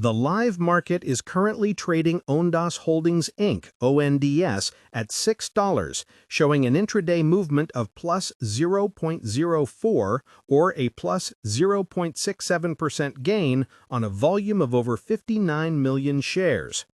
The live market is currently trading Ondas Holdings Inc. (ONDS) at $6, showing an intraday movement of plus 0.04 or a plus 0.67% gain on a volume of over 59 million shares.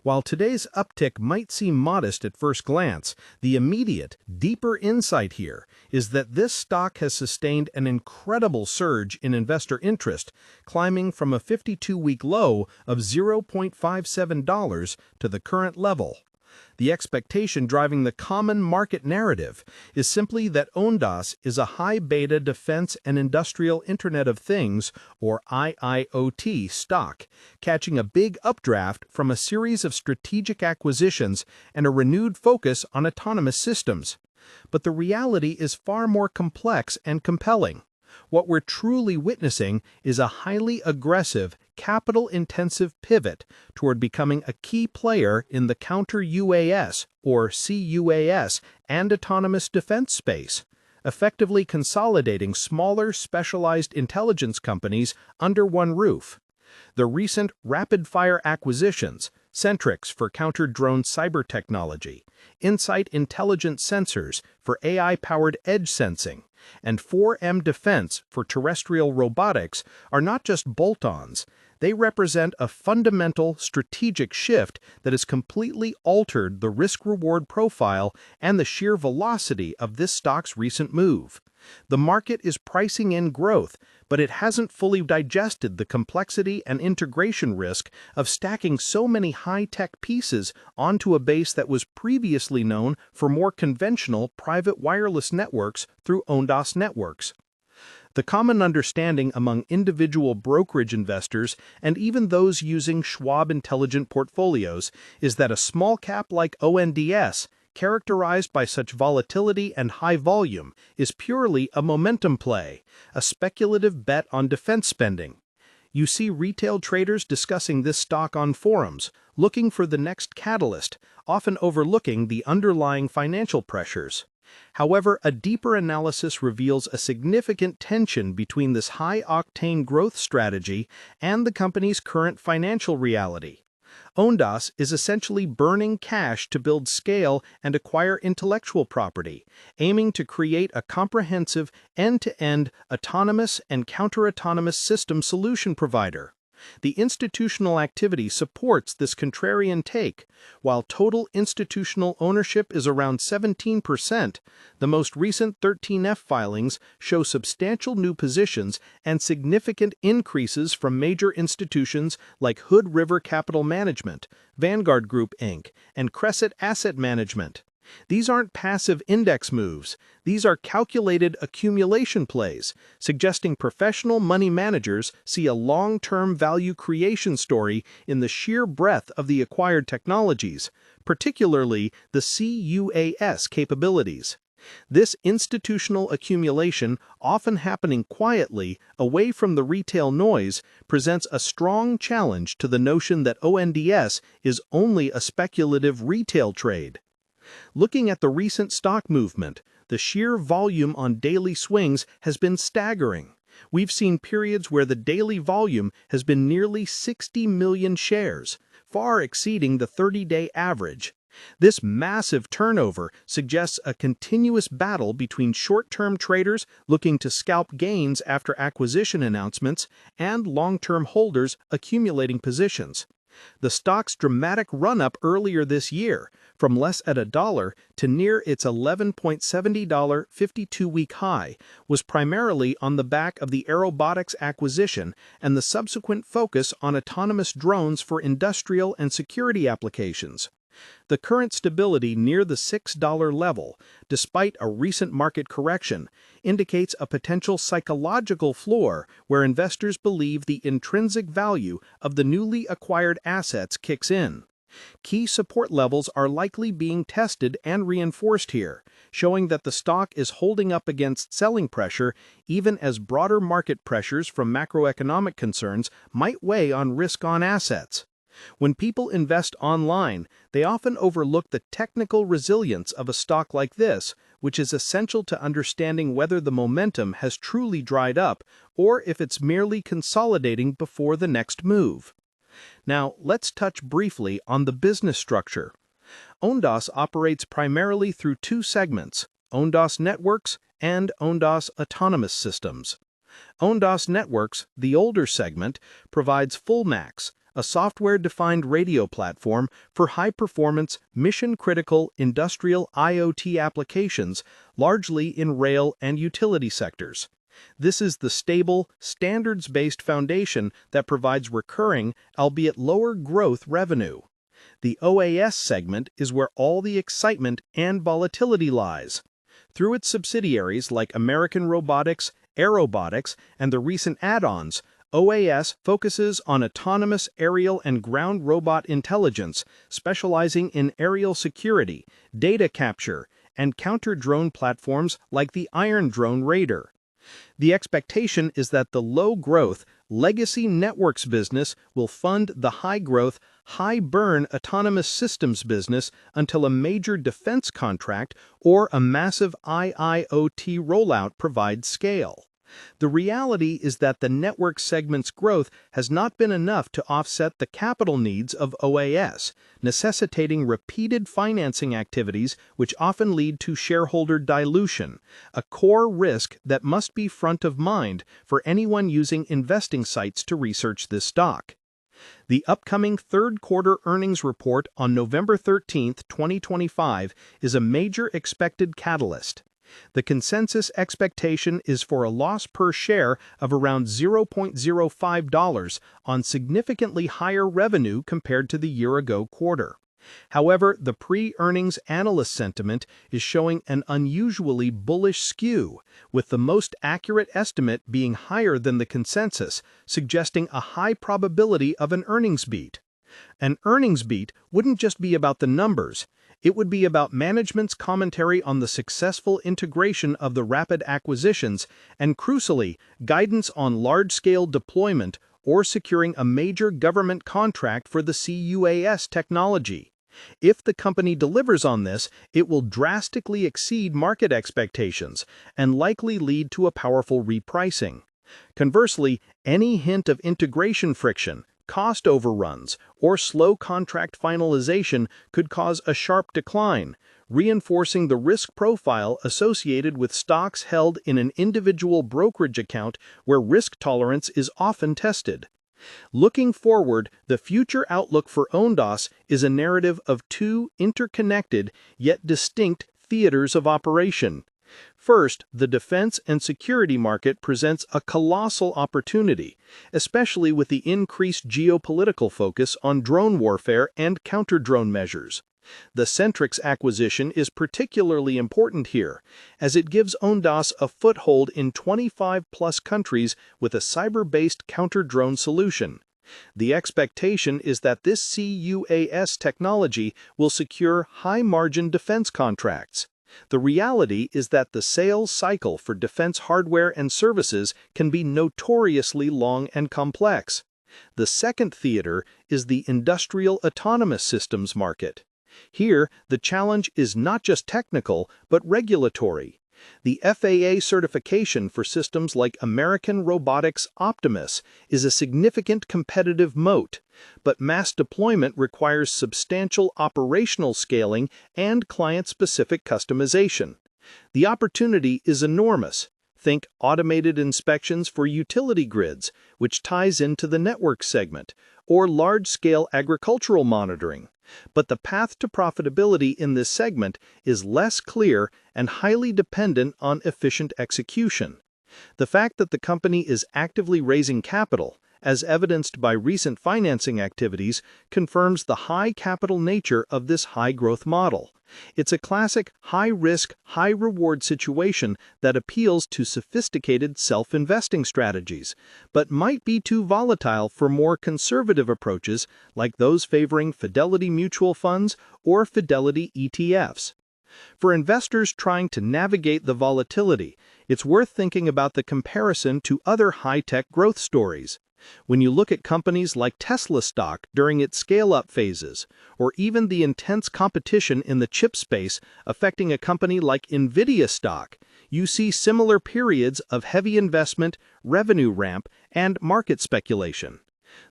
While today's uptick might seem modest at first glance, the immediate, deeper insight here is that this stock has sustained an incredible surge in investor interest, climbing from a 52-week low of $0.57 to the current level. The expectation driving the common market narrative is simply that Ondas is a high-beta defense and industrial Internet of Things, or IIoT, stock, catching a big updraft from a series of strategic acquisitions and a renewed focus on autonomous systems. But the reality is far more complex and compelling. What we're truly witnessing is a highly aggressive, capital-intensive pivot toward becoming a key player in the counter-UAS, or CUAS, and autonomous defense space, effectively consolidating smaller, specialized intelligence companies under one roof. The recent rapid-fire acquisitions, Centrix for counter-drone cyber technology, Insight Intelligent Sensors for AI-powered edge sensing, and 4M Defense for terrestrial robotics are not just bolt-ons. They represent a fundamental strategic shift that has completely altered the risk-reward profile and the sheer velocity of this stock's recent move. The market is pricing in growth, but it hasn't fully digested the complexity and integration risk of stacking so many high-tech pieces onto a base that was previously known for more conventional private wireless networks through Ondas Networks. The common understanding among individual brokerage investors and even those using Schwab Intelligent Portfolios is that a small cap like ONDS, characterized by such volatility and high volume, is purely a momentum play, a speculative bet on defense spending. You see retail traders discussing this stock on forums, looking for the next catalyst, often overlooking the underlying financial pressures. However, a deeper analysis reveals a significant tension between this high-octane growth strategy and the company's current financial reality. Ondas is essentially burning cash to build scale and acquire intellectual property, aiming to create a comprehensive, end-to-end, autonomous and counter-autonomous system solution provider. The institutional activity supports this contrarian take. While total institutional ownership is around 17%, the most recent 13F filings show substantial new positions and significant increases from major institutions like Hood River Capital Management, Vanguard Group Inc., and Crescent Asset Management. These aren't passive index moves. These are calculated accumulation plays, suggesting professional money managers see a long-term value creation story in the sheer breadth of the acquired technologies, particularly the CUAS capabilities. This institutional accumulation, often happening quietly, away from the retail noise, presents a strong challenge to the notion that ONDS is only a speculative retail trade. Looking at the recent stock movement, the sheer volume on daily swings has been staggering. We've seen periods where the daily volume has been nearly 60 million shares, far exceeding the 30-day average. This massive turnover suggests a continuous battle between short-term traders looking to scalp gains after acquisition announcements and long-term holders accumulating positions. The stock's dramatic run-up earlier this year, from less at $1 to near its $11.70 52-week high, was primarily on the back of the Airobotics acquisition and the subsequent focus on autonomous drones for industrial and security applications. The current stability near the $6 level, despite a recent market correction, indicates a potential psychological floor where investors believe the intrinsic value of the newly acquired assets kicks in. Key support levels are likely being tested and reinforced here, showing that the stock is holding up against selling pressure even as broader market pressures from macroeconomic concerns might weigh on risk-on assets. When people invest online, they often overlook the technical resilience of a stock like this, which is essential to understanding whether the momentum has truly dried up or if it's merely consolidating before the next move. Now, let's touch briefly on the business structure. Ondas operates primarily through two segments, Ondas Networks and Ondas Autonomous Systems. Ondas Networks, the older segment, provides FullMAX, a software-defined radio platform for high-performance, mission-critical industrial IoT applications, largely in rail and utility sectors. This is the stable, standards-based foundation that provides recurring, albeit lower-growth revenue. The OAS segment is where all the excitement and volatility lies. Through its subsidiaries like American Robotics, Airobotics, and the recent add-ons, OAS focuses on autonomous aerial and ground robot intelligence, specializing in aerial security, data capture, and counter-drone platforms like the Iron Drone Raider. The expectation is that the low-growth, legacy networks business will fund the high-growth, high-burn autonomous systems business until a major defense contract or a massive IIoT rollout provides scale. The reality is that the network segment's growth has not been enough to offset the capital needs of OAS, necessitating repeated financing activities which often lead to shareholder dilution, a core risk that must be front of mind for anyone using investing sites to research this stock. The upcoming third-quarter earnings report on November 13, 2025, is a major expected catalyst. The consensus expectation is for a loss per share of around $0.05 on significantly higher revenue compared to the year-ago quarter. However, the pre-earnings analyst sentiment is showing an unusually bullish skew, with the most accurate estimate being higher than the consensus, suggesting a high probability of an earnings beat. An earnings beat wouldn't just be about the numbers. It would be about management's commentary on the successful integration of the rapid acquisitions and, crucially, guidance on large-scale deployment or securing a major government contract for the CUAS technology. If the company delivers on this, it will drastically exceed market expectations and likely lead to a powerful repricing. Conversely, any hint of integration friction, cost overruns, or slow contract finalization could cause a sharp decline, reinforcing the risk profile associated with stocks held in an individual brokerage account where risk tolerance is often tested. Looking forward, the future outlook for Ondas is a narrative of two interconnected yet distinct theaters of operation. First, the defense and security market presents a colossal opportunity, especially with the increased geopolitical focus on drone warfare and counter-drone measures. The Centrix acquisition is particularly important here, as it gives Ondas a foothold in 25-plus countries with a cyber-based counter-drone solution. The expectation is that this CUAS technology will secure high-margin defense contracts. The reality is that the sales cycle for defense hardware and services can be notoriously long and complex. The second theater is the industrial autonomous systems market. Here, the challenge is not just technical, but regulatory. The FAA certification for systems like American Robotics Optimus is a significant competitive moat, but mass deployment requires substantial operational scaling and client-specific customization. The opportunity is enormous. Think automated inspections for utility grids, which ties into the network segment, or large-scale agricultural monitoring. But the path to profitability in this segment is less clear and highly dependent on efficient execution. The fact that the company is actively raising capital, as evidenced by recent financing activities, confirms the high capital nature of this high-growth model. It's a classic high-risk, high-reward situation that appeals to sophisticated self-investing strategies, but might be too volatile for more conservative approaches like those favoring Fidelity mutual funds or Fidelity ETFs. For investors trying to navigate the volatility, it's worth thinking about the comparison to other high-tech growth stories. When you look at companies like Tesla stock during its scale-up phases, or even the intense competition in the chip space affecting a company like NVIDIA stock, you see similar periods of heavy investment, revenue ramp, and market speculation.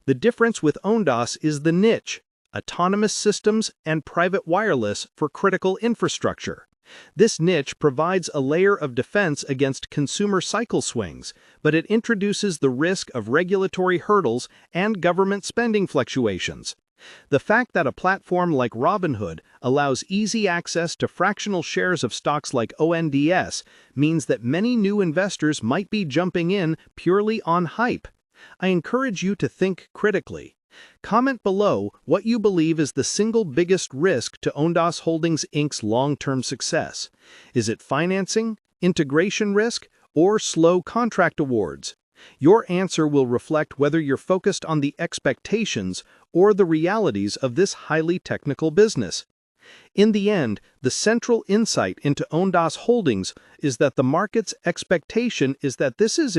The difference with Ondas is the niche: autonomous systems and private wireless for critical infrastructure. This niche provides a layer of defense against consumer cycle swings, but it introduces the risk of regulatory hurdles and government spending fluctuations. The fact that a platform like Robinhood allows easy access to fractional shares of stocks like ONDS means that many new investors might be jumping in purely on hype. I encourage you to think critically. Comment below what you believe is the single biggest risk to Ondas Holdings Inc.'s long-term success. Is it financing, integration risk, or slow contract awards? Your answer will reflect whether you're focused on the expectations or the realities of this highly technical business. In the end, the central insight into Ondas Holdings is that the market's expectation is that this is